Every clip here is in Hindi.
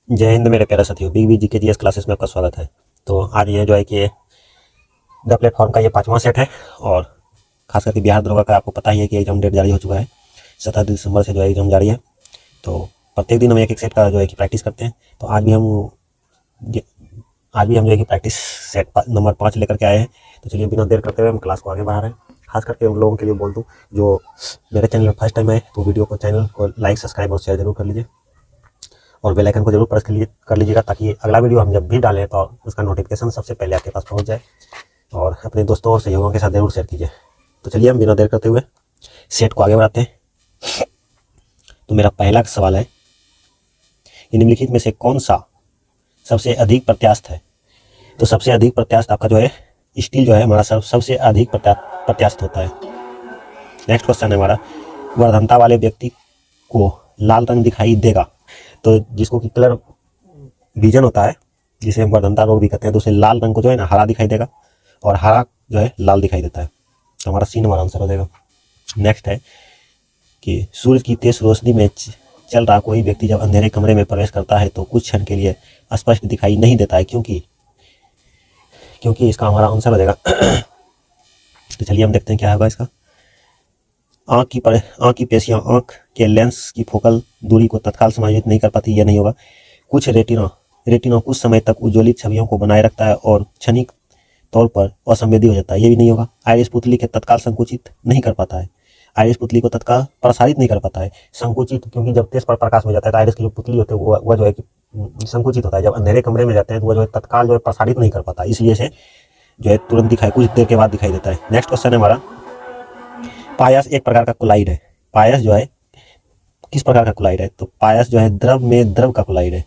जय हिंद मेरे प्यारे साथियों, big B GK GS classes में आपका स्वागत है। तो आज ये जो है कि द प्लेटफॉर्म का ये 5वां सेट है और खास करके बिहार दरोगा का आपको पता ही है कि एग्जाम डेट जारी हो चुका है। 17 दिसंबर से जो है एग्जाम जारी है। तो प्रत्येक दिन हम एक एक सेट का जो है कि प्रैक्टिस करते हैं। तो आज भी हम जो है कि प्रैक्टिस सेट नंबर 5 लेकर के आए हैं। तो चलिए बिना देर करते हुए हम क्लास को आगे बढ़ा रहे हैं। खास करके उन लोगों के लिए बोल दूँ जो मेरे चैनल में फर्स्ट टाइम आए तो वीडियो को चैनल को लाइक सब्सक्राइब और शेयर जरूर कर लीजिए और बेल आइकन को जरूर प्रेस कर लीजिएगा ताकि अगला वीडियो हम जब भी डालें तो उसका नोटिफिकेशन सबसे पहले आपके पास पहुंच जाए। और अपने दोस्तों और सहयोगियों के साथ जरूर शेयर कीजिए। तो चलिए हम बिना देर करते हुए सेट को आगे बढ़ाते हैं। तो मेरा पहला सवाल है कि निम्नलिखित में से कौन सा सबसे अधिक प्रत्यास्थ है। तो सबसे अधिक प्रत्यास्थ आपका जो है स्टील जो है हमारा सबसे अधिक प्रत्यास्थ होता है। नेक्स्ट क्वेश्चन है हमारा, वर्धनता वाले व्यक्ति को लाल रंग दिखाई देगा। तो जिसको कि कलर विजन होता है, जिसे हम वर्धनता रोग भी कहते हैं, तो उसे लाल रंग को जो है ना हरा दिखाई देगा और हरा जो है लाल दिखाई देता है। तो हमारा सी हमारा आंसर हो जाएगा। नेक्स्ट है कि सूर्य की तेज रोशनी में चल रहा कोई व्यक्ति जब अंधेरे कमरे में प्रवेश करता है तो कुछ क्षण के लिए स्पष्ट दिखाई नहीं देता है, क्योंकि इसका हमारा आंसर हो जाएगा। तो चलिए हम देखते हैं क्या होगा इसका। आँख की पेशियां आँख के लेंस की फोकल दूरी को तत्काल समायोजित नहीं कर पाती, यह नहीं होगा। कुछ रेटिना कुछ समय तक उज्ज्वलित छवियों को बनाए रखता है और क्षणिक तौर पर असंवेदी हो जाता है, यह भी नहीं होगा। आइरिस पुतली के तत्काल संकुचित नहीं कर पाता है, आइरिस पुतली को तत्काल प्रसारित नहीं कर पाता है। संकुचित, क्योंकि जब तेज प्रकाश में जाता है तो आइरिस की जो पुतली होती है वह जो है कि संकुचित होता है। जब अंधेरे कमरे में जाते हैं तो वह जो है तत्काल जो है प्रसारित नहीं कर पाता, इसलिए से जो है तुरंत दिखाई कुछ देर के बाद दिखाई देता है। नेक्स्ट क्वेश्चन है हमारा, पायस एक प्रकार का क्लोराइड है। पायस जो है किस प्रकार का क्लोराइड है। तो पायस जो है द्रव में द्रव का क्लोराइड है।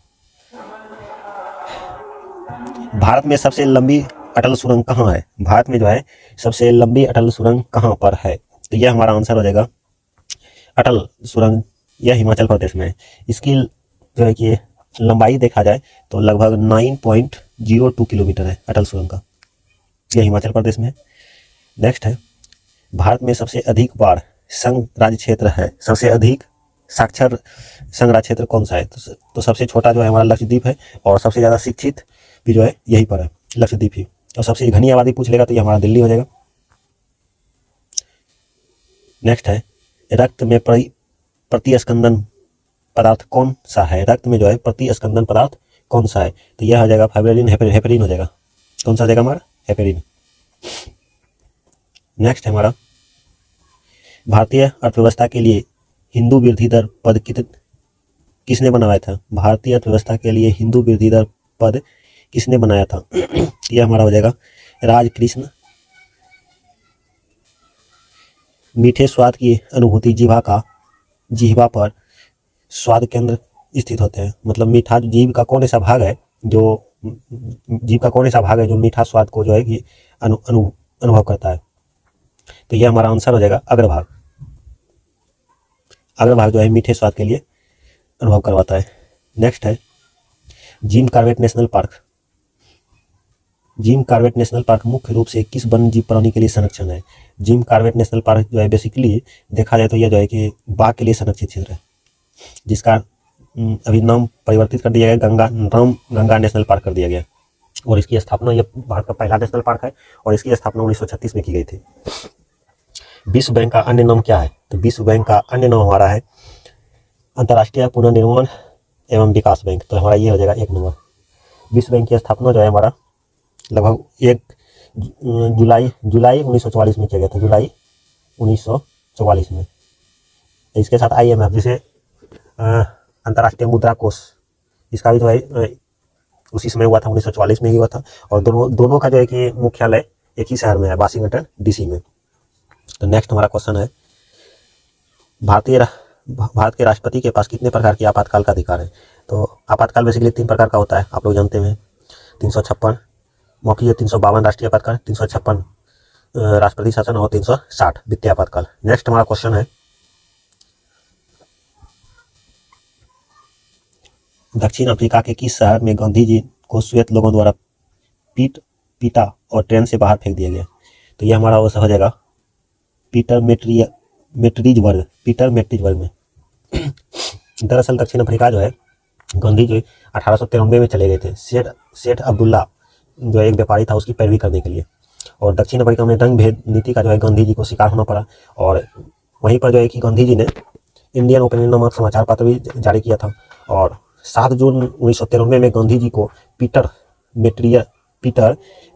भारत में सबसे लंबी अटल सुरंग कहाँ है। भारत में जो है सबसे लंबी अटल सुरंग कहाँ पर है। तो यह हमारा आंसर हो जाएगा अटल सुरंग, यह हिमाचल प्रदेश में है। इसकी जो है कि लंबाई देखा जाए तो लगभग 9.02 किलोमीटर है अटल सुरंग का, यह हिमाचल प्रदेश में है। नेक्स्ट है, भारत में सबसे अधिक बार संघ राज्य क्षेत्र है, सबसे अधिक साक्षर संघ राज्य क्षेत्र कौन सा है। तो सबसे छोटा जो है हमारा लक्षद्वीप है और सबसे ज़्यादा शिक्षित भी जो है यही पर है, लक्षद्वीप ही। और सबसे घनी आबादी पूछ लेगा तो ये हमारा दिल्ली हो जाएगा। नेक्स्ट है, रक्त में प्रतिस्पंदन पदार्थ कौन सा है। रक्त में जो है प्रतिस्पंदन पदार्थ कौन सा है। तो यह हो जाएगा फाइब्रिन, हेपेरिन हो जाएगा। कौन सा हो जाएगा हमारा, हेपेरिन। नेक्स्ट है हमारा, भारतीय अर्थव्यवस्था के लिए हिंदू वृद्धि दर पद किसने बनाया था। भारतीय अर्थव्यवस्था के लिए हिंदू वृद्धि दर पद किसने बनाया था। यह हमारा हो जाएगा राजकृष्ण। मीठे स्वाद की अनुभूति जिह्वा पर स्वाद केंद्र स्थित होते हैं। मतलब मीठा जीभ का कौन ऐसा भाग है जो मीठा स्वाद को जो है कि अनुभव करता है। तो यह हमारा आंसर हो जाएगा अग्रभाग। अग्रभाग जो है मीठे स्वाद के लिए अनुभव करवाता है। नेक्स्ट है, Jim Corbett national park. Jim Corbett national park मुख्य रूप से किस वन्य जीव प्राणी के लिए संरक्षण है। जिम कॉर्बेट नेशनल पार्क जो है बेसिकली देखा जाए तो यह जो है कि बाघ के लिए संरक्षित क्षेत्र है, जिसका अभी नाम परिवर्तित कर दिया गया, गंगा नेशनल पार्क कर दिया गया। और इसकी स्थापना, यह भारत का पहला नेशनल पार्क है और इसकी स्थापना 1936 में की गई थी। विश्व बैंक का अन्य नाम क्या है। तो विश्व बैंक का अन्य नाम हमारा है अंतर्राष्ट्रीय पुनर्निर्माण एवं विकास बैंक। तो हमारा ये हो जाएगा 1 नंबर। विश्व बैंक की स्थापना जो है हमारा लगभग 1 जुलाई 1944 में किया गया था, जुलाई 1944 में। इसके साथ IMF, जिसे अंतर्राष्ट्रीय मुद्रा कोष, इसका भी जो है उसी समय हुआ था, 1944 में ही हुआ था। और दोनों का जो है कि मुख्यालय एक ही शहर में है, वाशिंगटन DC में। तो नेक्स्ट हमारा क्वेश्चन है, भारत के राष्ट्रपति के पास कितने प्रकार की आपातकाल का अधिकार है। तो आपातकाल बेसिकली 3 प्रकार का होता है, आप लोग जानते हैं। 356 मौखिक, 352 राष्ट्रीय आपातकाल, 356 राष्ट्रपति शासन और 360 वित्तीय आपातकाल। नेक्स्ट हमारा क्वेश्चन है, दक्षिण अफ्रीका के किस शहर में गांधी जी को श्वेत लोगों द्वारा पीटा और ट्रेन से बाहर फेंक दिया गया। तो यह हमारा हो जाएगा पीटर मेट्रिजबर्ग में। दरअसल दक्षिण अफ्रीका जो है गांधी जी 1893 में चले गए थे सेठ सेठ अब्दुल्ला जो एक व्यापारी था उसकी पैरवी करने के लिए। और दक्षिण अफ्रीका में रंग भेद नीति का जो है गांधी जी को शिकार होना पड़ा। और वहीं पर जो है कि गांधी जी ने इंडियन ओपिनियन नामक समाचार पत्र भी जारी किया था। और 7 जून 1993 में गांधी जी को पीटर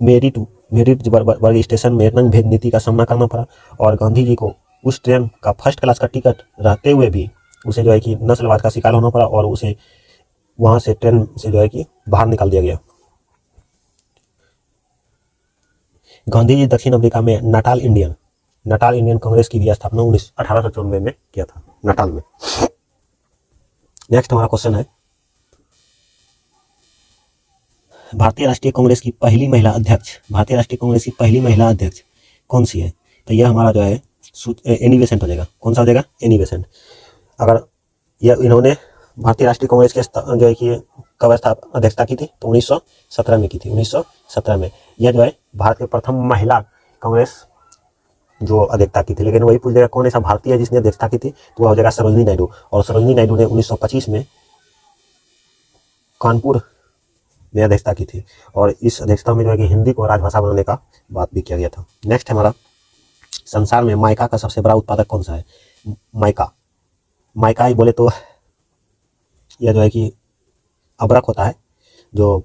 मेरिट वर्ग स्टेशन में रंग भेद नीति का सामना करना पड़ा। और गांधी जी को उस ट्रेन का फर्स्ट क्लास का टिकट रहते हुए भी उसे जो है कि नस्लवाद का शिकार होना पड़ा और उसे वहां से ट्रेन से जो है कि बाहर निकाल दिया गया। गांधी जी दक्षिण अफ्रीका में नाटाल इंडियन कांग्रेस की भी स्थापना 1894 में किया था नाटाल में। नेक्स्ट हमारा क्वेश्चन है भारतीय राष्ट्रीय कांग्रेस की पहली महिला अध्यक्ष कौन सी है? तो यह हमारा जो है एनी बेसेंट हो जाएगा। कौन सा हो जाएगा? Annie Besant. अगर यह इन्होंने भारतीय राष्ट्रीय कांग्रेस के जो है कि कब अध्यक्षता की थी तो 1917 में की थी। 1917 में यह जो है भारत के प्रथम महिला कांग्रेस जो अध्यक्षता की थी। लेकिन वही पूछ जाएगा कौन ऐसा भारतीय है जिसने अध्यक्षता की थी, तो वह हो जाएगा सरोजिनी नायडू। और सरोजिनी नायडू ने 1925 में कानपुर में अध्यक्षता की थी। और इस अध्यक्षता में जो है कि हिंदी को राजभाषा बनाने का बात भी किया गया था। नेक्स्ट हमारा संसार में माइका का सबसे बड़ा उत्पादक कौन सा है? माइका ही बोले तो यह जो है कि अबरक होता है, जो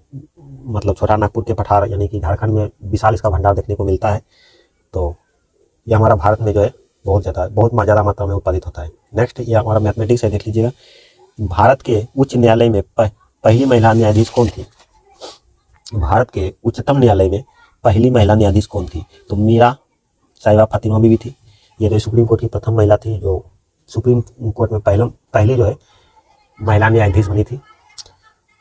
मतलब छोटा नागपुर के पठार यानी कि झारखंड में विशाल इसका भंडार देखने को मिलता है। तो यह हमारा भारत में जो है बहुत ज़्यादा मात्रा में उत्पादित होता है। नेक्स्ट ये हमारा मैथमेटिक्स है, देख लीजिएगा। भारत के उच्च न्यायालय में पहली महिला न्यायाधीश कौन थी? भारत के उच्चतम न्यायालय में पहली महिला न्यायाधीश कौन थी? तो मीरा साहिबा फातिमा बीबी थी। ये जो सुप्रीम कोर्ट की प्रथम महिला थी जो सुप्रीम कोर्ट में पहली जो है महिला न्यायाधीश बनी थी।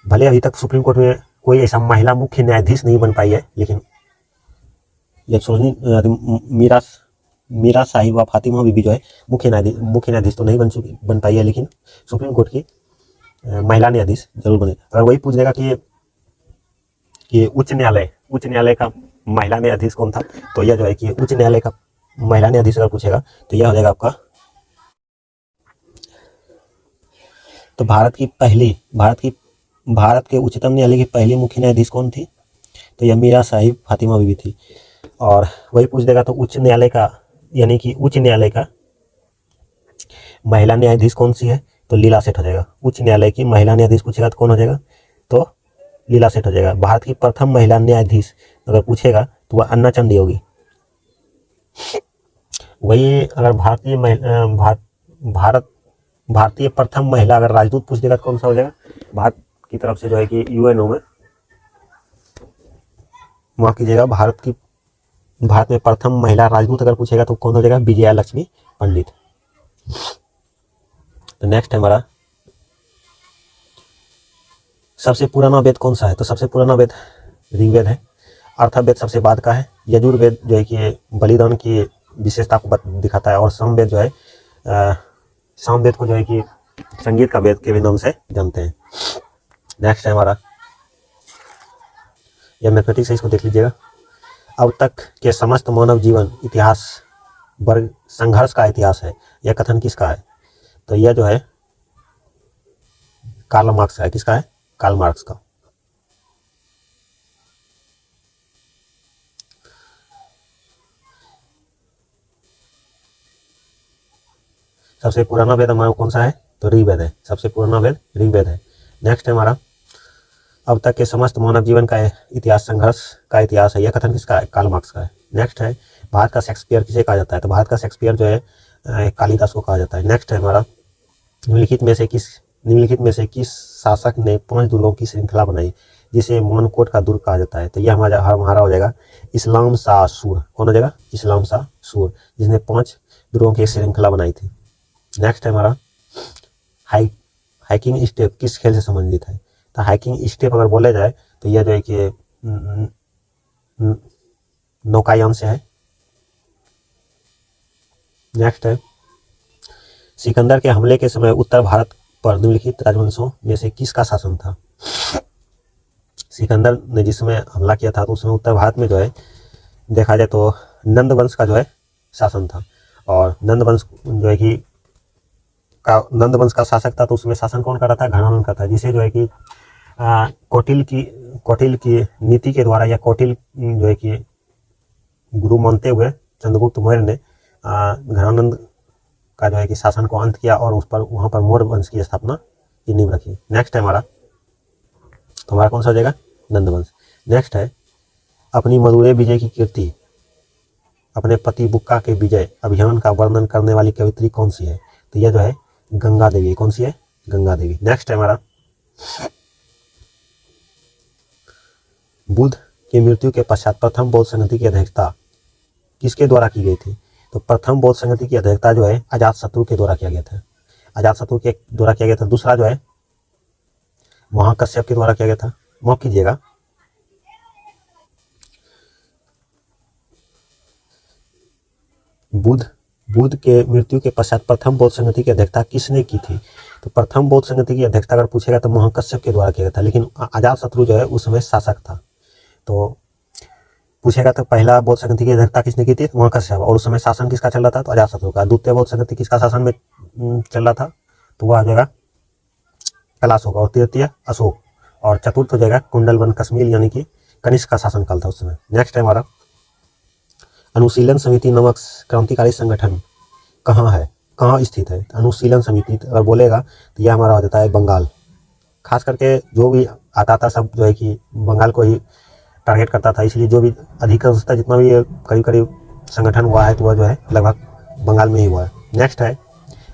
भले अभी तक सुप्रीम कोर्ट में कोई ऐसा महिला मुख्य न्यायाधीश नहीं बन पाई है, लेकिन ये मीरा साहिबा फातिमा बीबी जो है मुख्य न्यायाधीश तो नहीं बन पाई है, लेकिन सुप्रीम कोर्ट की महिला न्यायाधीश जरूर बने। अगर वही पूछ देगा कि उच्च न्यायालय का महिला न्यायाधीश कौन था, तो यह जो है कि उच्च न्यायालय का महिला न्यायाधीश अगर पूछेगा तो यह हो जाएगा आपका। तो भारत के उच्चतम न्यायालय की पहली मुख्य न्यायाधीश कौन थी? तो यह मीरा साहिब फातिमा बीबी थी। और वही पूछ देगा तो उच्च न्यायालय का महिला न्यायाधीश कौन सी है? तो लीला सेठ हो जाएगा। उच्च न्यायालय की महिला न्यायाधीश पूछेगा तो कौन हो जाएगा? तो लीला सेठ हो जाएगा। भारत की प्रथम महिला न्यायाधीश अगर पूछेगा तो वह अन्ना चंडी होगी। वही अगर भारतीय प्रथम महिला अगर राजदूत पूछ देगा तो कौन सा हो जाएगा? भारत की तरफ से जो है कि यूएनओ में, माफ कीजिएगा, भारत में प्रथम महिला राजदूत अगर पूछेगा तो कौन हो जाएगा? विजया लक्ष्मी पंडित। तो नेक्स्ट है हमारा सबसे पुराना वेद कौन सा है? तो सबसे पुराना वेद ऋग्वेद है। अर्थवेद सबसे बाद का है। यजुर्वेद जो है कि बलिदान की विशेषता को दिखाता है। और सामवेद जो है सामवेद को जो है कि संगीत का वेद के भी नाम से जानते हैं। नेक्स्ट है हमारा यह मैथमेटिक्स है, इसको देख लीजिएगा। अब तक के समस्त मानव जीवन इतिहास वर्ग संघर्ष का इतिहास है, यह कथन किसका है? तो यह जो है कार्ल मार्क्स का है। किसका है? कार्ल मार्क्स का। सबसे पुराना वेद हमारा कौन सा है? तो ऋग्वेद है। सबसे पुराना वेद ऋग्वेद है। नेक्स्ट है हमारा अब तक के समस्त मानव जीवन का इतिहास संघर्ष का इतिहास है, यह कथन किसका है? कार्ल मार्क्स का है। नेक्स्ट है भारत का शेक्सपियर किसे कहा जाता है? तो भारत का शेक्सपियर जो है कालिदास को कहा जाता है। नेक्स्ट है हमारा निम्नलिखित में से किस शासक ने 5 दुर्गों की श्रृंखला बनाई जिसे मानकोट का दुर्ग कहा जाता है? तो यह हमारा हो जाएगा इस्लाम शाह सूर। कौन हो जाएगा? इस्लाम शाह सूर, जिसने 5 दुर्गों की श्रृंखला बनाई थी। नेक्स्ट है हमारा हाइकिंग स्टेप किस खेल से संबंधित है? तो हाइकिंग स्टेप अगर बोले जाए तो यह जो है कि नौकायान से है। नेक्स्ट है सिकंदर के हमले के समय उत्तर भारत पर निम्नलिखित राजवंशों में से किसका शासन था? सिकंदर ने जिस समय हमला किया था तो उस समय उत्तर भारत में जो है देखा जाए तो नंद वंश का जो है शासन था। और नंद वंश जो है कि का नंद वंश का शासक था, तो उसमें शासन कौन कर रहा था? घनानंद का था, जिसे जो है कि कौटिल्य की नीति के द्वारा या कौटिल्य जो है कि गुरु मानते हुए चंद्रगुप्त मौर्य ने घनानंद का जो है कि शासन को अंत किया और उस पर वहाँ पर मौर्य वंश की स्थापना की नींव रखी। नेक्स्ट है हमारा, तो हमारा कौन सा हो जाएगा? नंद वंश। नेक्स्ट है, अपनी मदुरै विजय की कीर्ति, अपने पति बुक्का के विजय अभियान का वर्णन करने वाली कवित्री कौन सी है? तो यह जो है गंगा देवी। कौन सी है? गंगा देवी। नेक्स्ट है हमारा, बुद्ध की मृत्यु के पश्चात प्रथम बौद्ध संहति की अध्यक्षता किसके द्वारा की गई थी? तो प्रथम बौद्ध संहति की अध्यक्षता जो है अजातशत्रु के द्वारा किया गया था। अजातशत्रु के द्वारा किया गया था। दूसरा जो है महाकश्यप के द्वारा किया गया था। माफ कीजिएगा, बुद्ध के मृत्यु के पश्चात प्रथम बौद्ध संहति की अध्यक्षता किसने की थी? तो प्रथम बौद्ध संहति की अध्यक्षता अगर पूछेगा तो महाकश्यप के द्वारा किया गया था, लेकिन अजातशत्रु जो है उस समय शासक था। तो पूछेगा तो पहला बौद्ध संहति की अध्यक्षता किसने की थी? महाकश्यप। और उस समय शासन किसका चल रहा था? तो अजातशत्रु का। द्वितीय बौद्ध संहति किसका शासन में चल रहा था? तो वह आ जाएगा कलाशोक। और तृतीय अशोक। और चतुर्थ हो जाएगा कुंडलवन कश्मीर, यानी कि कनिष्क का शासनकाल था उस समय। नेक्स्ट है हमारा, अनुशीलन समिति नामक क्रांतिकारी संगठन कहाँ है, कहाँ स्थित है? अनुशीलन समिति अगर बोलेगा तो यह हमारा हो जाता है बंगाल। खास करके जो भी आता था सब जो है कि बंगाल को ही टारगेट करता था, इसलिए जो भी अधिकांशतः जितना भी करीब करीब संगठन हुआ है तो वह जो है लगभग बंगाल में ही हुआ है। नेक्स्ट है,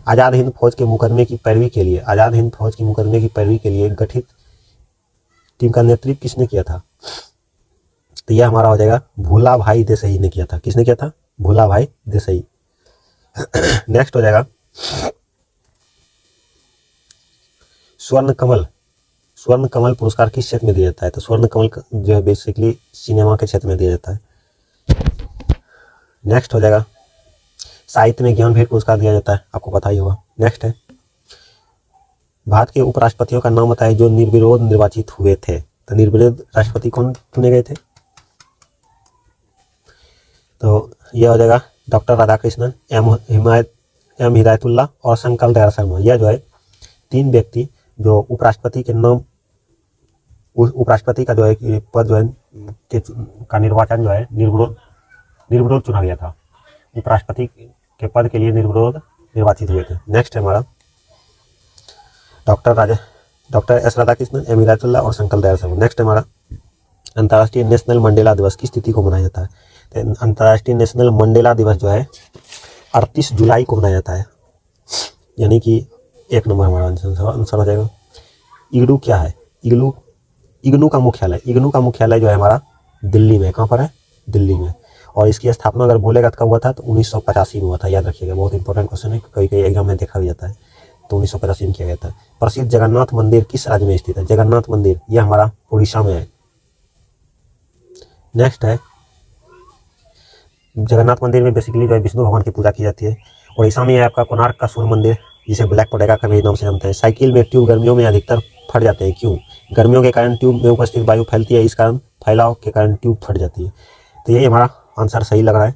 आज़ाद हिंद फौज के मुकदमे की पैरवी के लिए, आज़ाद हिंद फौज के मुकदमे की पैरवी के लिए गठित टीम का नेतृत्व किसने किया था? तो यह हमारा हो जाएगा भूला भाई देसाई ने किया था। किसने किया था? भूला भाई देसाई। नेक्स्ट हो जाएगा स्वर्ण कमल पुरस्कार किस क्षेत्र में दिया जाता है? तो स्वर्ण कमल जो है बेसिकली सिनेमा के क्षेत्र में दिया जाता है। नेक्स्ट हो जाएगा साहित्य में ज्ञानपीठ पुरस्कार दिया जाता है, आपको पता ही होगा। नेक्स्ट है, भारत के उपराष्ट्रपतियों का नाम बताइए जो निर्विरोध निर्वाचित हुए थे। तो निर्विरोध राष्ट्रपति कौन चुने गए थे? तो यह हो जाएगा डॉक्टर राधाकृष्णन, एम हिदायतुल्लाह और शंकर दयाल शर्मा। यह जो है तीन व्यक्ति जो उपराष्ट्रपति के नाम, उपराष्ट्रपति का जो है पद जो है का निर्वाचन जो है निर्विरोध चुना गया था। उपराष्ट्रपति के पद के लिए निर्विरोध निर्वाचित हुए थे। नेक्स्ट है हमारा doctor S Radhakrishnan, M Hidayatullah और शंकर दयाल शर्मा। नेक्स्ट है हमारा अंतर्राष्ट्रीय नेशनल मंडेला दिवस किस तिथि को मनाया जाता है? तो अंतर्राष्ट्रीय नेशनल मंडेला दिवस जो है 38 जुलाई को मनाया जाता है, यानी कि 1 नंबर हमारा आंसर हो जाएगा। इग्नू क्या है? इग्नू का मुख्यालय जो है हमारा दिल्ली में। कहाँ पर है? दिल्ली में। और इसकी स्थापना अगर बोलेगा तो कब हुआ था? तो 1985 में हुआ था। याद रखिएगा, बहुत इंपॉर्टेंट क्वेश्चन है, कई एग्जाम में देखा भी जाता है। तो 1985 में किया गया था। प्रसिद्ध जगन्नाथ मंदिर किस राज्य में स्थित है? जगन्नाथ मंदिर यह हमारा उड़ीसा में है। नेक्स्ट है, जगन्नाथ मंदिर में बेसिकली जो है विष्णु भगवान की पूजा की जाती है। उड़ीसा में है आपका कोणार्क का सूर्य मंदिर, जिसे ब्लैक पटेगा का भी नाम से जानते हैं। साइकिल में ट्यूब गर्मियों में अधिकतर फट जाते हैं, क्यों? गर्मियों के कारण ट्यूब में उपस्थित वायु फैलती है, इस कारण फैलाव के कारण ट्यूब फट जाती है। तो यही हमारा आंसर सही लग रहा है,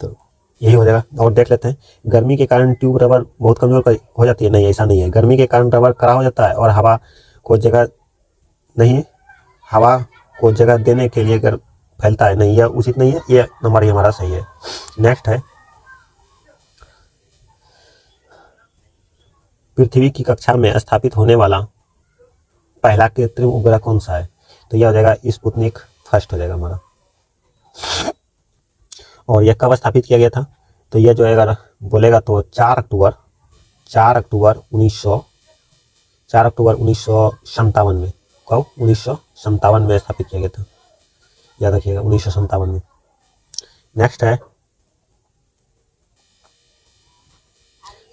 तो यही हो जाएगा। और देख लेते हैं, गर्मी के कारण ट्यूब रबर बहुत कमजोर हो जाती है। नहीं, ऐसा नहीं है। गर्मी के कारण रबर कड़ा हो जाता है और हवा को जगह देने के लिए अगर फैलता है, नहीं, यह उचित नहीं है। ये नंबर ही हमारा सही है। नेक्स्ट है, पृथ्वी की कक्षा में स्थापित होने वाला पहला कृत्रिम उपग्रह कौन सा है? तो यह हो जाएगा स्पुतनिक फर्स्ट हो जाएगा हमारा। और यह कब स्थापित किया गया था? तो यह जो है अगर बोलेगा तो 4 अक्टूबर 1957 में। कब? 1957 में स्थापित किया गया था, याद रखिएगा, 1957 में। नेक्स्ट है,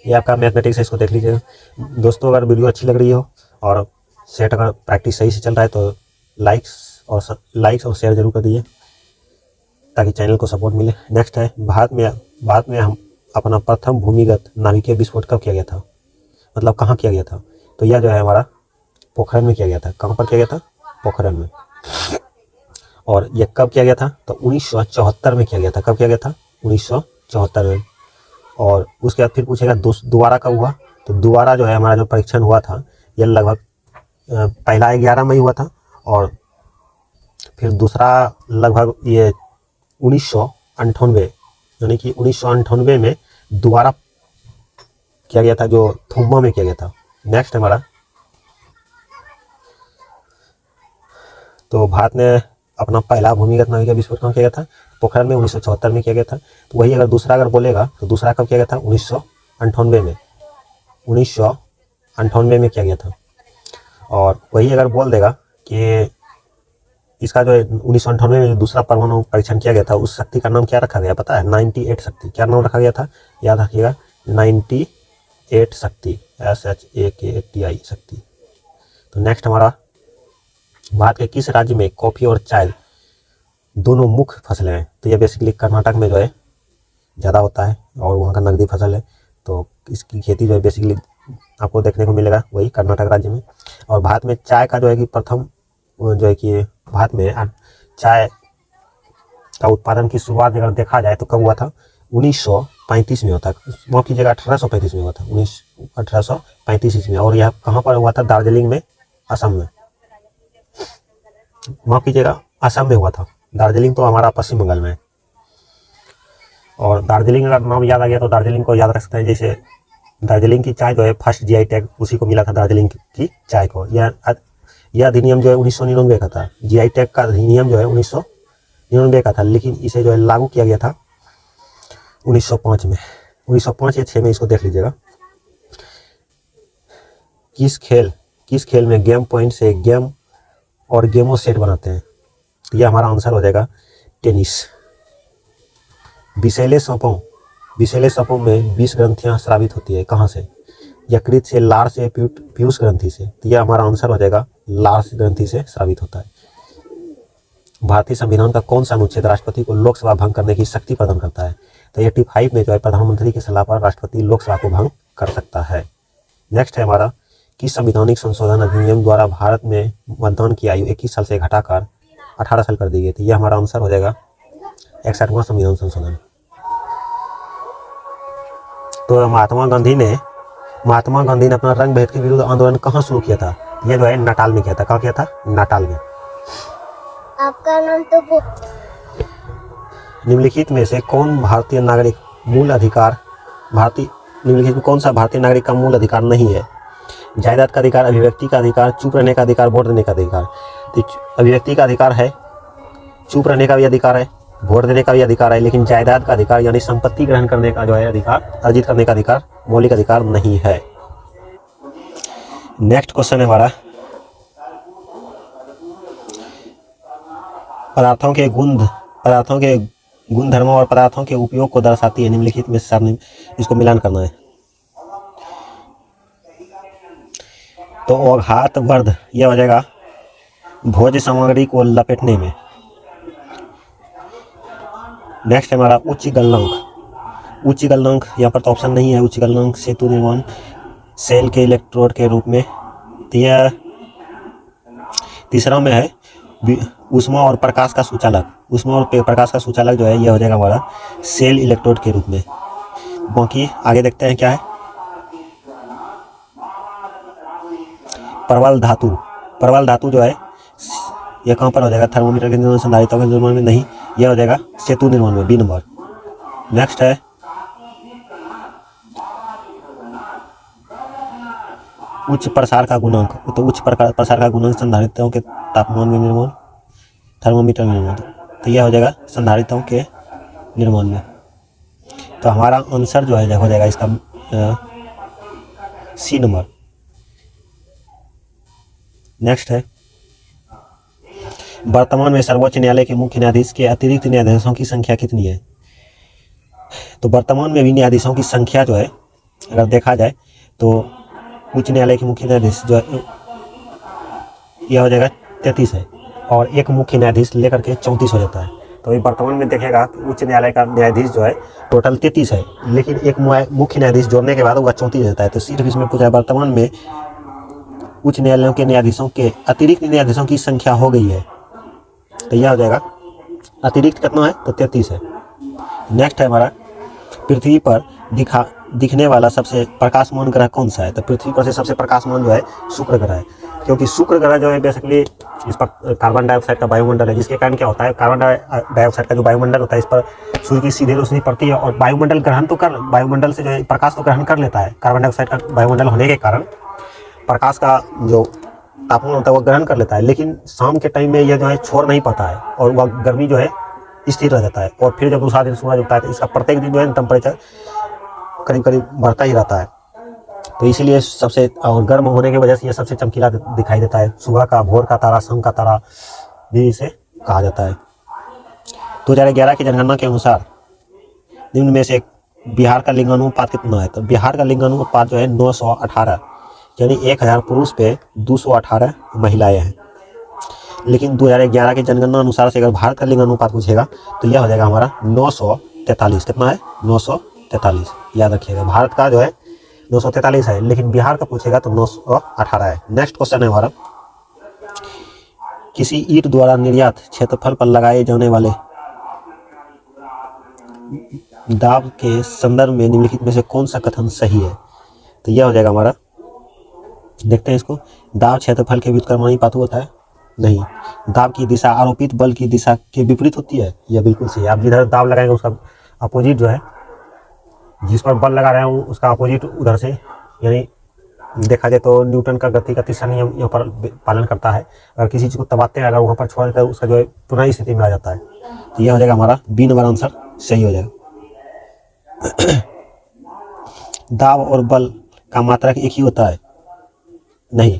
ये आपका मैथमेटिक्स है, इसको देख लीजिएगा दोस्तों। अगर वीडियो अच्छी लग रही हो और सेट अगर प्रैक्टिस सही से चल रहा है तो लाइक्स और शेयर जरूर कर दीजिए ताकि चैनल को सपोर्ट मिले। नेक्स्ट है, भारत में हम अपना प्रथम भूमिगत नाभिकीय विस्फोट कब किया गया था? मतलब कहाँ किया गया था? तो यह जो है हमारा पोखरण में किया गया था। कहाँ पर किया गया था? पोखरण में। और यह कब किया गया था? तो 1974 में किया गया था। कब किया गया था? 1974 में। और उसके बाद फिर पूछेगा दोबारा कब हुआ? तो दोबारा जो है हमारा जो परीक्षण हुआ था ये लगभग पहला 11 मई हुआ था और फिर दूसरा लगभग ये 1998 यानी कि 1998 में दोबारा किया गया था, जो थुम्बा में किया गया था। नेक्स्ट हमारा, तो भारत ने अपना पहला भूमिगत नाविका विस्फोट किया गया था पोखरण में 1974 में किया गया था। तो वही अगर दूसरा अगर बोलेगा तो दूसरा कब किया गया था? 1998 में, 1998 में किया गया था। और वही अगर बोल देगा कि इसका जो 1998 में दूसरा परमाणु परीक्षण किया गया था उस शक्ति का नाम क्या रखा गया पता है? 98 शक्ति। क्या नाम रखा गया था? याद रखिएगा, 98 शक्ति, SHAKTI शक्ति। तो नेक्स्ट हमारा, भारत के किस राज्य में कॉफी और चाय दोनों मुख्य फसलें हैं? तो ये बेसिकली कर्नाटक में जो है ज़्यादा होता है और वहाँ का नकदी फसल है, तो इसकी खेती जो है बेसिकली आपको देखने को मिलेगा वही कर्नाटक राज्य में। और भारत में चाय का जो है कि प्रथम जो है कि भारत में चाय का उत्पादन की शुरुआत अगर देखा जाए तो कब हुआ था? 1935 में होता, माफ कीजिएगा 1835 में हुआ था, 1835 ईस्वी में। और यह कहाँ पर हुआ था? दार्जिलिंग में, असम में। माफ कीजिएगा, असम में हुआ था। दार्जिलिंग तो हमारा पश्चिम बंगाल में है। और दार्जिलिंग का नाम याद आ गया तो दार्जिलिंग को याद रख सकते हैं। जैसे दार्जिलिंग की चाय जो है फर्स्ट GI टैग उसी को मिला था, दार्जिलिंग की चाय को। यह अधिनियम जो है 1999 का था। GI टैग का अधिनियम जो है 1999 का था, लेकिन इसे जो है लागू किया गया था 1905 में, 1905 या 6 में, इसको देख लीजिएगा। किस खेल में गेम पॉइंट से गेम और गेमो सेट बनाते हैं? तो यह हमारा आंसर हो जाएगा टेनिस। विषैले सांपों में 20 ग्रंथियां स्रावित होती है, कहाँ से? यकृत से, लार से, पीयूष ग्रंथि से। तो यह हमारा आंसर हो जाएगा लार ग्रंथि से स्रावित होता है। भारतीय संविधान का कौन सा अनुच्छेद राष्ट्रपति को लोकसभा भंग करने की शक्ति प्रदान करता है? तो 85 में जो है प्रधानमंत्री की सलाह पर राष्ट्रपति लोकसभा को भंग कर सकता है। नेक्स्ट है हमारा, किस संवैधानिक संशोधन अधिनियम द्वारा भारत में मतदान की आयु 21 साल से घटाकर 18 साल कर दी गई थी? यह हमारा आंसर हो जाएगा 61वां संविधान संशोधन। तो महात्मा गांधी ने अपना रंग भेद के विरुद्ध आंदोलन कहाँ शुरू किया था? यह जो है नाटाल में किया था। कहाँ किया था? नाटाल में। आपका नाम तो निम्नलिखित में से कौन भारतीय नागरिक मूल अधिकार निम्नलिखित में कौन सा भारतीय नागरिक का मूल अधिकार नहीं है? जायदाद का अधिकार, अभिव्यक्ति का अधिकार, चुप रहने का अधिकार, वोट देने का अधिकार। तो अभिव्यक्ति का अधिकार है, चुप रहने का भी अधिकार है, वोट देने का भी अधिकार है, लेकिन जायदाद का अधिकार यानी संपत्ति ग्रहण करने का जो है अधिकार, अर्जित करने का अधिकार, मौलिक अधिकार नहीं है। नेक्स्ट क्वेश्चन है हमारा, पदार्थों के गुणधर्मों और पदार्थों के उपयोग को दर्शाती है निम्नलिखित में से इसको मिलान करना है। तो अघात वर्ध यह हो जाएगा भोज्य सामग्री को लपेटने में। नेक्स्ट है हमारा उच्च गलनांक यहाँ पर तो ऑप्शन नहीं है। उच्च गलनांक सेतु निर्माण सेल के इलेक्ट्रोड के रूप में। तो यह तीसरा में है ऊष्मा और प्रकाश का सूचालक जो है यह हो जाएगा हमारा सेल इलेक्ट्रोड के रूप में। बाकी आगे देखते हैं क्या है। परवल धातु जो है यह कहाँ पर हो जाएगा? थर्मोमीटर के निर्माण, संधारित्रों के निर्माण में नहीं, यह हो जाएगा सेतु निर्माण में, बी नंबर। नेक्स्ट है उच्च प्रसार का गुणांक। तो उच्च प्रसार का गुणांक संधारित्रों के तापमान में निर्माण, थर्मोमीटर में निर्माण। तो यह हो जाएगा संधारित्रों के निर्माण में। तो हमारा आंसर जो है हो जाएगा इसका सी नंबर। नेक्स्ट है वर्तमान में सर्वोच्च न्यायालय के मुख्य न्यायाधीश के अतिरिक्त न्यायाधीशों की संख्या कितनी है? तो वर्तमान में भी न्यायाधीशों की संख्या जो है अगर देखा जाए तो उच्च न्यायालय के मुख्य न्यायाधीश जो है यह हो जाएगा 33 है और एक मुख्य न्यायाधीश लेकर के 34 हो जाता है। तो वर्तमान में देखेगा कि उच्च न्यायालय का न्यायाधीश जो है टोटल 33 है, लेकिन एक मुख्य न्यायाधीश जोड़ने के बाद वह 34 रहता है। तो सिर्फ इसमें पूछा है वर्तमान में उच्च न्यायालयों के न्यायाधीशों के अतिरिक्त न्यायाधीशों की संख्या हो गई है। तो यह हो जाएगा अतिरिक्त कितना है? तो 33 है। नेक्स्ट है हमारा पृथ्वी पर दिखने वाला सबसे प्रकाशमान ग्रह कौन सा है? तो पृथ्वी पर से सबसे प्रकाशमान जो है शुक्र ग्रह है, क्योंकि शुक्र ग्रह जो है बेसिकली इस पर कार्बन डाइऑक्साइड का वायुमंडल है, जिसके कारण क्या होता है, कार्बन डाइऑक्साइड का जो वायुमंडल होता है इस पर सूर्य की सीधी रोशनी पड़ती है और वायुमंडल से जो है प्रकाश तो ग्रहण कर लेता है। कार्बन डाइऑक्साइड का वायुमंडल होने के कारण प्रकाश का जो तापमान होता है वो ग्रहण कर लेता है, लेकिन शाम के टाइम में यह जो है छोड़ नहीं पाता है और वह गर्मी जो है स्थिर रह जाता है। और फिर जब दूसरा दिन सूरज उगता है तो इसका प्रत्येक दिन जो है टेम्परेचर करीब करीब बढ़ता ही रहता है। तो इसीलिए सबसे और गर्म होने की वजह से ये सबसे चमकीला दिखाई देता है। सुबह का, भोर का तारा, शाम का तारा भी इसे कहा जाता है। 2011 की जनगणना के अनुसार निम्न में से बिहार का लिंगानुपात कितना है? तो बिहार का लिंगानुपात जो है 918, यानी 1000 पुरुष पे 218 महिलाएं हैं। लेकिन 2011 की जनगणना अनुसार से अगर भारत का लिंगानुपात पूछेगा तो यह हो जाएगा हमारा 943। कितना है? 943। याद रखिएगा, भारत का जो है 943 है, लेकिन बिहार का पूछेगा तो 918 है। नेक्स्ट क्वेश्चन है हमारा, किसी ईंट द्वारा निर्यात क्षेत्रफल पर लगाए जाने वाले दाब के संदर्भ में निम्नलिखित में से कौन सा कथन सही है? तो यह हो जाएगा हमारा, देखते हैं इसको, दाब क्षेत्रफल के व्युत्क्रमानुपाती होता है? नहीं। दाब की दिशा आरोपित बल की दिशा के विपरीत होती है? यह बिल्कुल सही है। आप जिधर दाब लगाएंगे उसका अपोजिट जो है, जिस पर बल लगा रहे हैं उसका अपोजिट उधर से, यानी देखा जाए तो न्यूटन का गति का तीसरा नियम यहाँ पर पालन करता है। अगर किसी चीज़ को दबाते हैं, अगर वहाँ पर छोड़ देते हैं उसका जो है पुनः स्थिति में आ जाता है। तो यह हो जाएगा हमारा बी नंबर आंसर सही हो जाएगा। दाब और बल का मात्रक एक ही होता है? नहीं।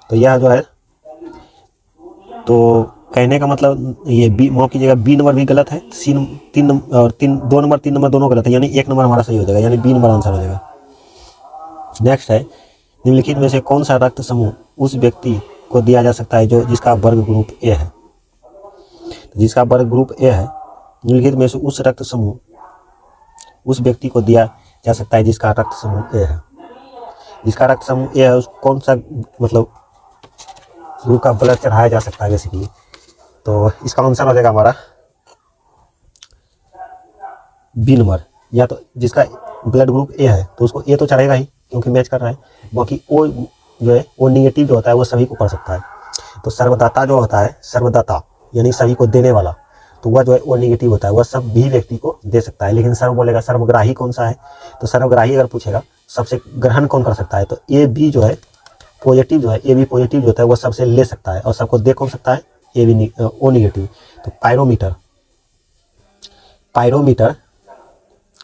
तो यह जो है, तो कहने का मतलब ये बी, माफ कीजिएगा, बी नंबर भी गलत है, सी 3 और 2 नंबर 3 नंबर दोनों गलत है, यानी 1 नंबर हमारा सही हो जाएगा, यानी बी नंबर आंसर हो जाएगा। नेक्स्ट है, निम्नलिखित में से कौन सा रक्त समूह उस व्यक्ति को दिया जा सकता है जो जिसका वर्ग ग्रुप ए है? तो जिसका वर्ग ग्रुप ए है, निम्नलिखित में से उस रक्त समूह उस व्यक्ति को दिया जा सकता है जिसका रक्त समूह ए है। जिसका रक्त समूह ए है उस कौन सा मतलब ग्रुप का ब्लड चढ़ाया जा सकता है बेसिकली? तो इसका आंसर हो जाएगा हमारा बी नंबर। या तो जिसका ब्लड ग्रुप ए है तो उसको ए तो चढ़ेगा ही क्योंकि मैच कर रहा है, बाकी ओ जो है ओ निगेटिव जो होता है वो सभी को पढ़ सकता है। तो सर्वदाता जो होता है, सर्वदाता यानी सभी को देने वाला, तो वह जो है ओ निगेटिव होता है, वह सब भी व्यक्ति को दे सकता है। लेकिन सर्व बोलेगा, सर्वग्राही कौन सा है? तो सर्वग्राही अगर पूछेगा सबसे ग्रहण कौन कर सकता है, तो ए बी जो है पॉजिटिव जो है, ए बी पॉजिटिव जो होता है वह सबसे ले सकता है और सबको दे कौन सकता है? A B O negative. तो पायरोमीटर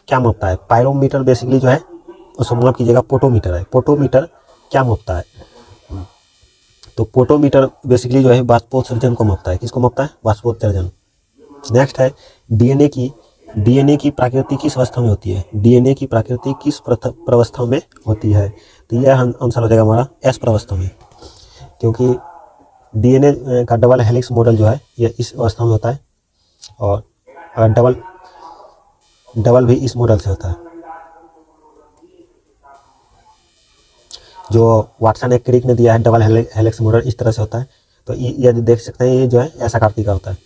क्या मापता है? पायरोमीटर बेसिकली जो है उसको माफ कीजिएगा पोटोमीटर है। पोटोमीटर क्या मापता है? तो पोटोमीटर बेसिकली जो है बाष्पोत्सर्जन को मापता है। किसको मापता है? बाष्पोत्सर्जन। नेक्स्ट है, डीएनए की प्रकृति किस अवस्था में होती है? डीएनए की प्रकृति किस प्रवस्था में होती है? तो यह आंसर हो जाएगा हमारा एस प्रवस्था में, क्योंकि डीएनए का डबल हेलिक्स मॉडल जो है यह इस अवस्था में होता है और अगर डबल भी इस मॉडल से होता है। जो वाटसन एक क्रिक ने दिया है डबल हेलिक्स मॉडल इस तरह से होता है। तो ये देख सकते हैं, ये जो है ऐसा आकृति का होता है।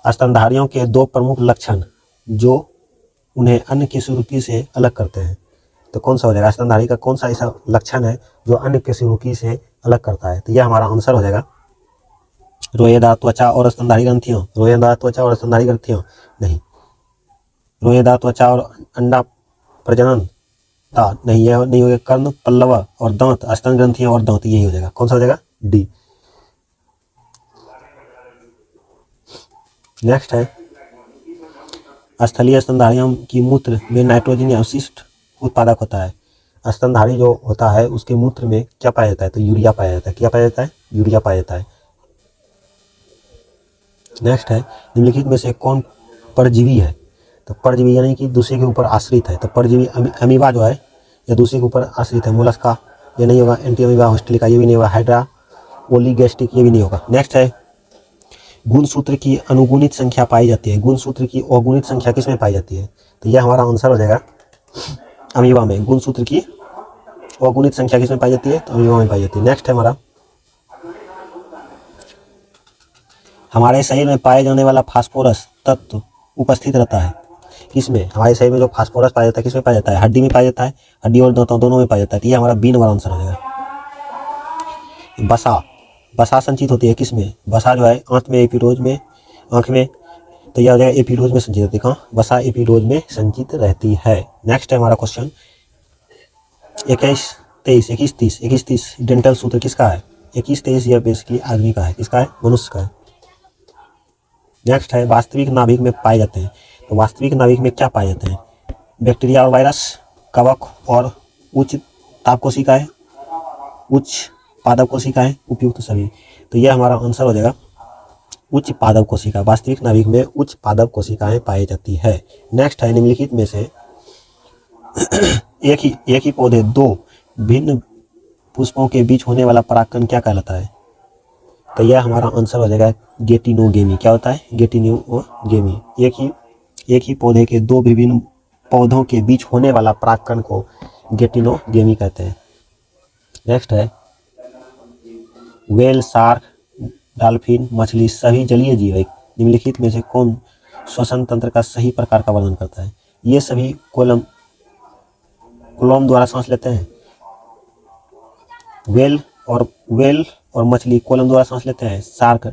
स्तनधारियों के 2 प्रमुख लक्षण जो उन्हें अन्य कशेरुकी से अलग करते हैं, तो कौन सा हो जाएगा? स्तनधारी का कौन सा ऐसा लक्षण है जो अन्य कशेरुकी से अलग करता है? तो यह हमारा आंसर हो जाएगा रोएदार त्वचा और स्तनधारी ग्रंथियों। रोएदार त्वचा और स्तनधारी ग्रंथियों नहीं, रोएदार त्वचा और अंडा प्रजनन नहीं, यह नहीं हो गया। कर्ण, पल्लव और दांत, स्तन ग्रंथियां और दांत, यही हो जाएगा। कौन सा हो जाएगा? डी। नेक्स्ट है, स्थलीय स्तनधारियों की मूत्र में नाइट्रोजन या अवशिष्ट उत्पादक होता है। स्तनधारी जो होता है उसके मूत्र में क्या पाया जाता है? तो यूरिया पाया जाता है। क्या पाया जाता है? यूरिया पाया जाता है। नेक्स्ट है, निम्नलिखित में से कौन परजीवी है? तो परजीवी यानी कि दूसरे के ऊपर आश्रित है। तो परजीवी अमीबा जो है या दूसरे के ऊपर आश्रित है। मोलस्का ये नहीं होगा, एंटी अमीबा हॉस्टेलिका ये भी नहीं होगा, हाइड्रा ओलिगेस्टिक ये भी नहीं होगा। नेक्स्ट है, गुणसूत्र की अनुगुणित संख्या पाई जाती है। गुणसूत्र की अगुणित संख्या किसमें पाई जाती है? तो यह हमारा आंसर हो जाएगा अमीबा में। गुणसूत्र की अगुणित संख्या किसमें पाई जाती है? तो अमीबा में पाई जाती है। नेक्स्ट है हमारा, हमारे शरीर में पाए जाने वाला फास्फोरस तत्व उपस्थित रहता है। किस में, हमारे शरीर में जो फास्फोरस पाया जाता है किस में पाया जाता है, हड्डी में पाया जाता है, हड्डी और दांतों दोनों में पाया जाता है। तो ये हमारा बी नंबर आंसर हो जाएगा। बसा, बसा संचित होती है किस में, बसा जो है आंत में, एपिडोज में, आंख में, तो यह हो जाएगा एपिडोज में संचित होती है। कहाँ, बसा एपिडोज में संचित रहती है। नेक्स्ट है हमारा क्वेश्चन 21, 23, 21, 30, 21, 30 डेंटल सूत्र किसका है, 21, 23 यह बेसिकली आदमी का है, किसका है, मनुष्य का है। नेक्स्ट है वास्तविक नाभिक में पाए जाते हैं, तो वास्तविक नाभिक में क्या पाए जाते हैं, बैक्टीरिया और वायरस, कवक और उच्च ताप कोशिकाएं, उच्च पादप कोशिकाएं, उपयुक्त सभी। तो यह हमारा आंसर हो जाएगा उच्च पादप कोशिका। वास्तविक नाभिक में उच्च पादप कोशिकाएं पाई जाती है। नेक्स्ट है निम्नलिखित में से एक ही पौधे दो भिन्न पुष्पों के बीच होने वाला परागकण क्या कहलाता है। तो यह हमारा आंसर हो जाएगा गेटिनोगेमी। क्या होता है, गेटिनोगेमी। एक ही पौधे के दो विभिन्न पौधों के बीच होने वाला परागकण को गेटिनोगेमी कहते हैं। नेक्स्ट है व्हेल, शार्क, डॉल्फिन, मछली सभी जलीय जीव है। निम्नलिखित में से कौन श्वसन तंत्र का सही प्रकार का वर्णन करता है। ये सभी कोलम द्वारा सांस लेते हैं। व्हेल और मछली कोलम द्वारा सांस लेते हैं। शार्क,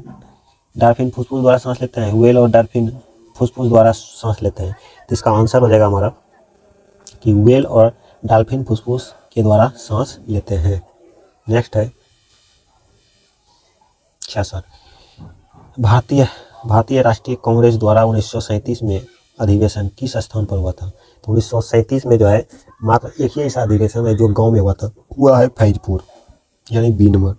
डॉल्फिन फुसफुस द्वारा सांस लेते हैं। व्हेल और डॉल्फिन फुसफुस द्वारा सांस लेते हैं। तो इसका आंसर हो जाएगा हमारा कि व्हेल और डॉल्फिन फुसफुस के द्वारा सांस लेते हैं। नेक्स्ट है 66 भारतीय राष्ट्रीय कांग्रेस द्वारा 1937 में अधिवेशन किस स्थान पर हुआ था। तो 1937 में जो है मात्र एक ही ऐसा अधिवेशन है जो गांव में हुआ था, हुआ है फैजपुर, यानी बी नंबर।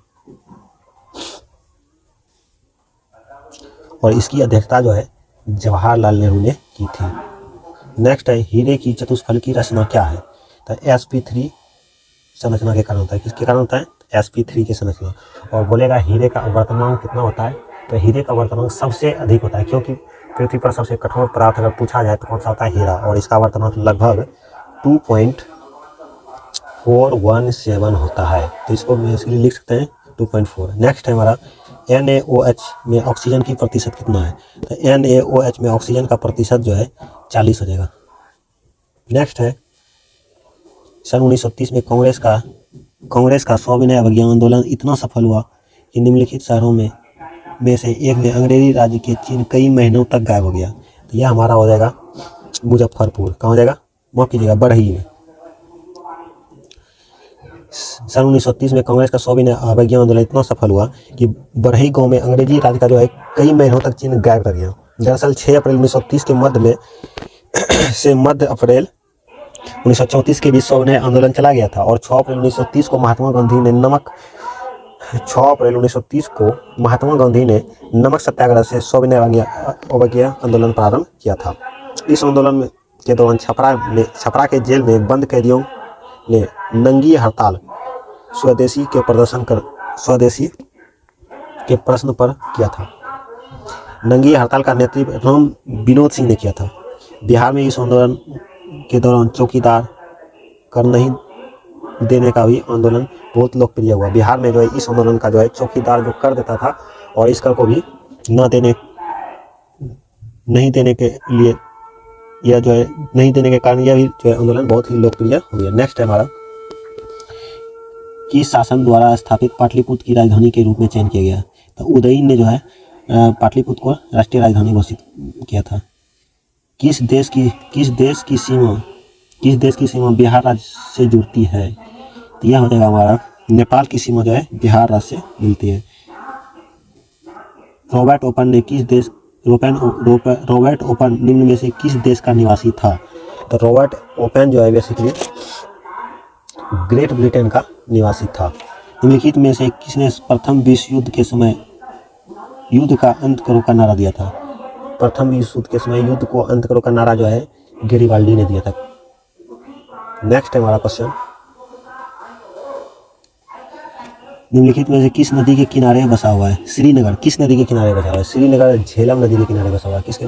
और इसकी अध्यक्षता जो है जवाहरलाल नेहरू ने की थी। नेक्स्ट है हीरे की चतुष्फलकी रचना क्या है। तो sp3 संरचना के कारण होता है। किसके कारण होता है, sp3 की संरचना। और बोलेगा हीरे का आवर्तनांक कितना होता है। तो हीरे का आवर्तनांक सबसे अधिक होता है, क्योंकि पृथ्वी पर सबसे कठोर पदार्थ अगर पूछा जाए तो कौन सा होता है, हीरा। और इसका आवर्तनांक लगभग 2.417 होता है। तो इसको इसके लिए लिख सकते हैं 2.4। नेक्स्ट है हमारा NaOH में ऑक्सीजन की प्रतिशत कितना है। तो NaOH में ऑक्सीजन का प्रतिशत जो है 40 हो जाएगा। नेक्स्ट है सन 1930 में कांग्रेस का सविनय अवज्ञा आंदोलन इतना सफल हुआ कि निम्नलिखित शहरों में से एक में अंग्रेजी राज्य के चिन्ह कई महीनों तक गायब हो गया। तो यह हमारा हो जाएगा मुजफ्फरपुर। कहाँ हो जाएगा, माफ कीजिएगा, बरही में। सन 1930 में कांग्रेस का सविनय अवज्ञा आंदोलन इतना सफल हुआ कि बरही गांव में अंग्रेजी राज्य का जो है कई महीनों तक चिन्ह गायब रह गया। दरअसल 6 अप्रैल 1930 के मध्य में से मध्य अप्रैल 1934 के बीच सविनय आंदोलन चला गया था। और 6 अप्रैल 1930 को महात्मा गांधी ने नमक सत्याग्रह से सविनय अवज्ञा आंदोलन प्रारंभ किया था। इस आंदोलन के दौरान छपरा के जेल में बंद कैदियों ने नंगी हड़ताल स्वदेशी के प्रश्न पर किया था। नंगी हड़ताल का नेतृत्व राम विनोद सिंह ने किया था। बिहार में इस आंदोलन के दौरान चौकीदार कर नहीं देने का भी आंदोलन बहुत लोकप्रिय हुआ। बिहार में जो है इस आंदोलन का जो है चौकीदार जो कर देता था और इस कर को भी नहीं देने के लिए यह जो है नहीं देने के कारण यह भी जो है आंदोलन बहुत ही लोकप्रिय हो गया। नेक्स्ट है हमारा किस शासन द्वारा स्थापित पाटलिपुत्र की राजधानी के रूप में चयन किया गया। तो उदयन ने जो है पाटलिपुत्र को राष्ट्रीय राजधानी घोषित किया था। किस देश की सीमा बिहार राज्य से जुड़ती है। तो यह हो जाएगा हमारा नेपाल की सीमा जो है बिहार राज्य से मिलती है। रॉबर्ट ओपन निम्न में से किस देश का निवासी था। तो रॉबर्ट ओपन जो है बेसिकली ग्रेट ब्रिटेन का निवासी था। निम्नलिखित में से किसने प्रथम विश्व युद्ध के समय युद्ध का अंत करो का नारा दिया था। प्रथम विश्व युद्ध के समय युद्ध को अंत करो का नारा जो है गैरिबाल्डी ने दिया था। नेक्स्ट है हमारा क्वेश्चन निम्नलिखित में से किस नदी के किनारे बसा हुआ है। श्रीनगर किस नदी के किनारे बसा हुआ है। श्रीनगर झेलम नदी के किनारे बसा हुआ है। किसके।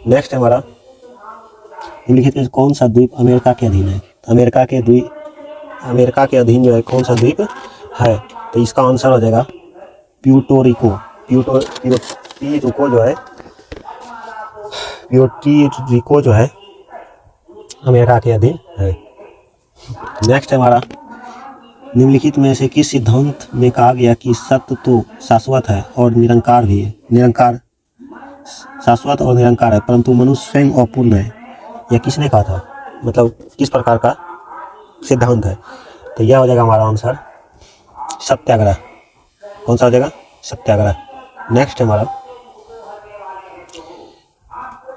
नेक्स्ट है हमारा निम्नलिखित में कौन सा द्वीप अमेरिका के अधीन है। तो अमेरिका के अधीन जो है कौन सा द्वीप है। तो इसका आंसर हो जाएगा प्यूर्टो रिको जो है प्यूर्टो रिको जो है अमेरिका के अधीन है। नेक्स्ट है हमारा, निम्नलिखित में से किस सिद्धांत में कहा गया कि सत्य तो शाश्वत है और निरंकार भी है, निरंकार शाश्वत और निरंकार है परंतु मनुष्य स्वयं अपूर्ण है। यह किसने कहा था, मतलब किस प्रकार का सिद्धांत है? तो यह हो जाएगा हमारा आंसर सत्याग्रह। कौन सा हो जाएगा? सत्याग्रह। नेक्स्ट है हमारा,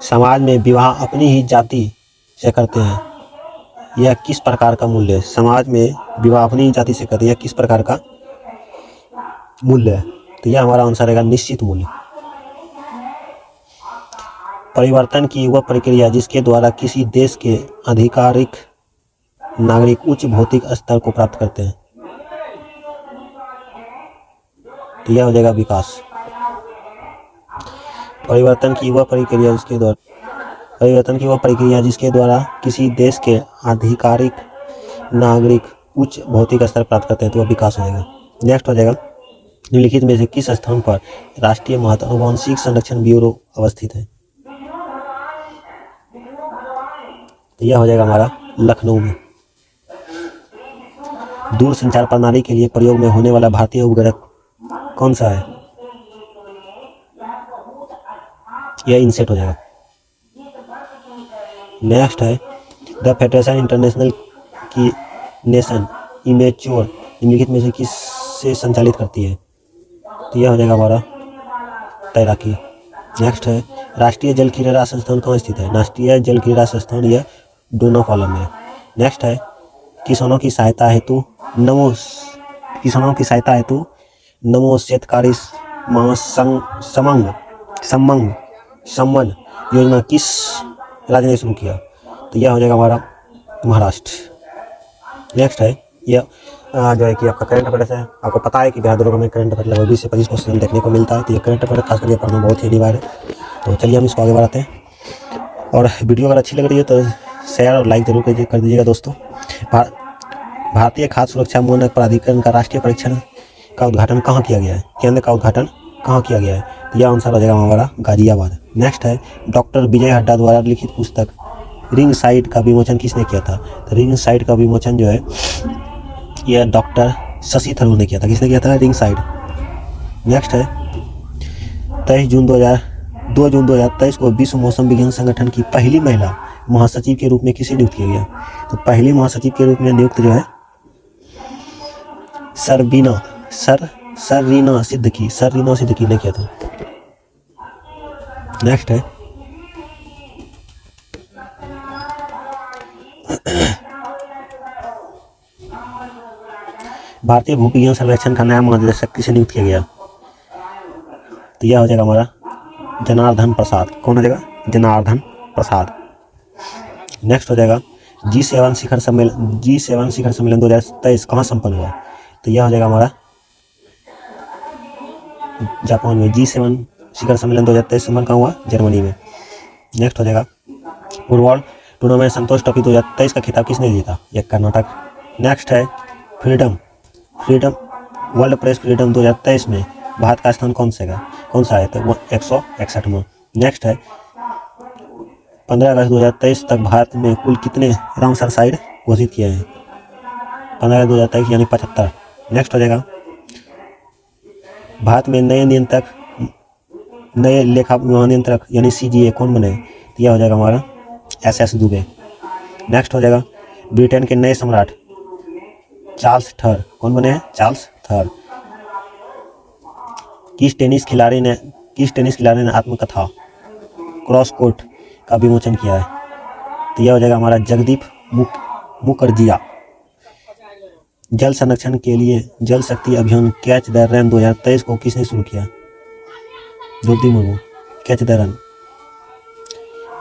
समाज में विवाह अपनी ही जाति से करते हैं, यह किस प्रकार का मूल्य है? समाज में विवाह अपनी ही जाति से करते हैं, यह किस प्रकार का मूल्य है? तो यह हमारा आंसर रहेगा निश्चित मूल्य। परिवर्तन की वह प्रक्रिया जिसके द्वारा किसी देश के आधिकारिक नागरिक उच्च भौतिक स्तर को प्राप्त करते हैं, तो यह हो जाएगा विकास। परिवर्तन की वह प्रक्रिया जिसके द्वारा किसी देश के आधिकारिक नागरिक उच्च भौतिक स्तर प्राप्त करते हैं, तो वह विकास हो जाएगा। नेक्स्ट हो जाएगा, निम्नलिखित में से किस स्थान पर राष्ट्रीय महत्व आनुवंशिक संरक्षण ब्यूरो अवस्थित है? तो यह हो जाएगा हमारा लखनऊ में। दूर संचार प्रणाली के लिए प्रयोग में होने वाला भारतीय उपग्रह कौन सा है? यह इनसेट हो जाएगा। नेक्स्ट है, द फेडरेशन इंटरनेशनल की नेशन इमेच्योर निम्नलिखित में से किससे संचालित करती है? तो यह हो जाएगा हमारा तैराकी। नेक्स्ट है, राष्ट्रीय जल क्रीड़ा संस्थान कहाँ स्थित है? राष्ट्रीय जल क्रीड़ा संस्थान यह डोनापाला में है। नेक्स्ट है, किसानों की सहायता हेतु नमो शेतकारी सम्मान योजना किस राज्य ने शुरू किया? तो यह हो जाएगा हमारा महाराष्ट्र। नेक्स्ट है, यह जो है कि आपका करंट अफेयर्स है। आपको पता है कि बिहार दरोगा में करंट अफेयर लगभग 20 से 25 क्वेश्चन देखने को मिलता है, तो ये करंट अफेयर खास करके पढ़ना बहुत ही अनिवार्य है। तो चलिए हम इसको आगे बढ़ाते हैं, और वीडियो अगर अच्छी लग रही है तो शेयर और लाइक जरूर कर दीजिएगा दोस्तों। भारतीय खाद्य सुरक्षा मानक प्राधिकरण का राष्ट्रीय परीक्षण का उद्घाटन कहाँ किया गया है? केंद्र का उद्घाटन कहाँ किया गया है? तो यह आंसर हो जाएगा हमारा गाजियाबाद। नेक्स्ट है, डॉक्टर विजय हड्डा द्वारा लिखित पुस्तक रिंग साइड का विमोचन किसने किया था? तो रिंग साइड का विमोचन जो है यह डॉक्टर शशि थरूर ने किया था। किसने किया था? Ring side. नेक्स्ट है, 2 जून 2023 को विश्व मौसम विज्ञान संगठन की पहली महिला महासचिव के रूप में किसे नियुक्त किया गया? तो पहली महासचिव के रूप में नियुक्त जो है सररीना सिद्दीकी ने किया था। नेक्स्ट है, भारतीय भूविज्ञान सर्वेक्षण का नया महानिदेशक किसे नियुक्त किया गया? तो यह हो जाएगा हमारा जनार्दन प्रसाद। कौन हो जाएगा? जनार्दन प्रसाद। नेक्स्ट हो जाएगा, G7 शिखर सम्मेलन 2023 कहाँ संपन्न हुआ? तो यह हो जाएगा हमारा जापान में। G7 शिखर सम्मेलन 2023 संपन्न कहाँ हुआ? जर्मनी में। नेक्स्ट हो जाएगा, फुटबॉल टूर्नामेंट संतोष ट्रॉफी 2023 का खिताब किसने जीता? यह कर्नाटक। नेक्स्ट है, फ्रीडम वर्ल्ड प्रेस फ्रीडम 2023 में भारत का स्थान कौन सा है? तो 161वां। नेक्स्ट है, 15 अगस्त 2023 तक भारत में कुल कितने रामसर साइट घोषित किए हैं? 15 अगस्त 2023 यानी 75। नेक्स्ट हो जाएगा, भारत में नए लेखा महानियंत्रक यानी CGA कौन बने? तो यह हो जाएगा हमारा SS दुबे। नेक्स्ट हो जाएगा, ब्रिटेन के नए सम्राट चार्ल्स थर्ड कौन बने हैं? Charles third. किस टेनिस खिलाड़ी ने आत्मकथा क्रॉसकोर्ट का विमोचन किया है? तो यह हो जाएगा हमारा जगदीप मुखर्जिया। जल संरक्षण के लिए जल शक्ति अभियान कैच द रन 2023 को किसने शुरू किया? Draupadi Murmu. Catch the rain.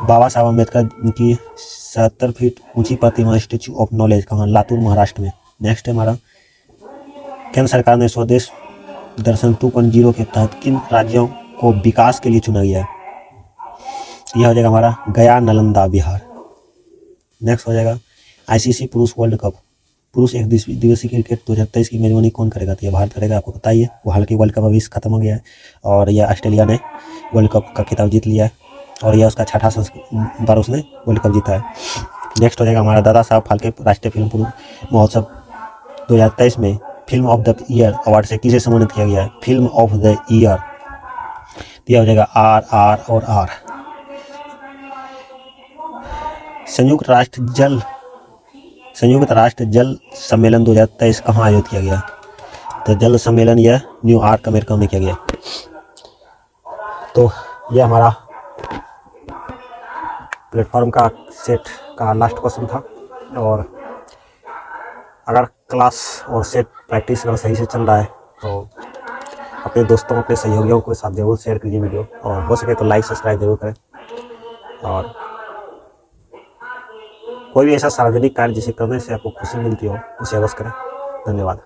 Baba Saheb Ambedkar की 70 फीट ऊंची प्रतिमा स्टैच्यू ऑफ नॉलेज कहाँ? लातूर महाराष्ट्र में। नेक्स्ट है हमारा, केंद्र सरकार ने स्वदेश दर्शन 2.0 के तहत किन राज्यों को विकास के लिए चुना गया है? यह हो जाएगा हमारा गया, नालंदा, बिहार। नेक्स्ट हो जाएगा, ICC पुरुष वर्ल्ड कप पुरुष एक दिवसीय क्रिकेट 2023 की मेजबानी कौन करेगा? तो यह भारत करेगा, आपको बताइए। वो हालांकि वर्ल्ड कप अभी खत्म हो गया है और यह ऑस्ट्रेलिया ने वर्ल्ड कप का खिताब जीत लिया है। और यह उसका छठा बार उसने वर्ल्ड कप जीता है। नेक्स्ट हो जाएगा हमारा दादा साहब फाल्के राष्ट्रीय फिल्म महोत्सव 2023 में film of the year award से किसे सम्मानित किया गया है? फिल्म ऑफ द ईयर यह हो जाएगा आर और आर। संयुक्त राष्ट्र जल सम्मेलन 2023 कहाँ आयोजित किया गया? तो जल सम्मेलन यह न्यूयॉर्क अमेरिका में किया गया। तो यह हमारा प्लेटफॉर्म का सेट का लास्ट क्वेश्चन था। और अगर क्लास और सेट प्रैक्टिस अगर सही से चल रहा है तो अपने दोस्तों अपने सहयोगियों के साथ जरूर शेयर कीजिए वीडियो, और हो सके तो लाइक सब्सक्राइब जरूर करें। और कोई भी ऐसा सार्वजनिक कार्य जिसे करने से आपको खुशी मिलती हो उसे अवश्य करें। धन्यवाद।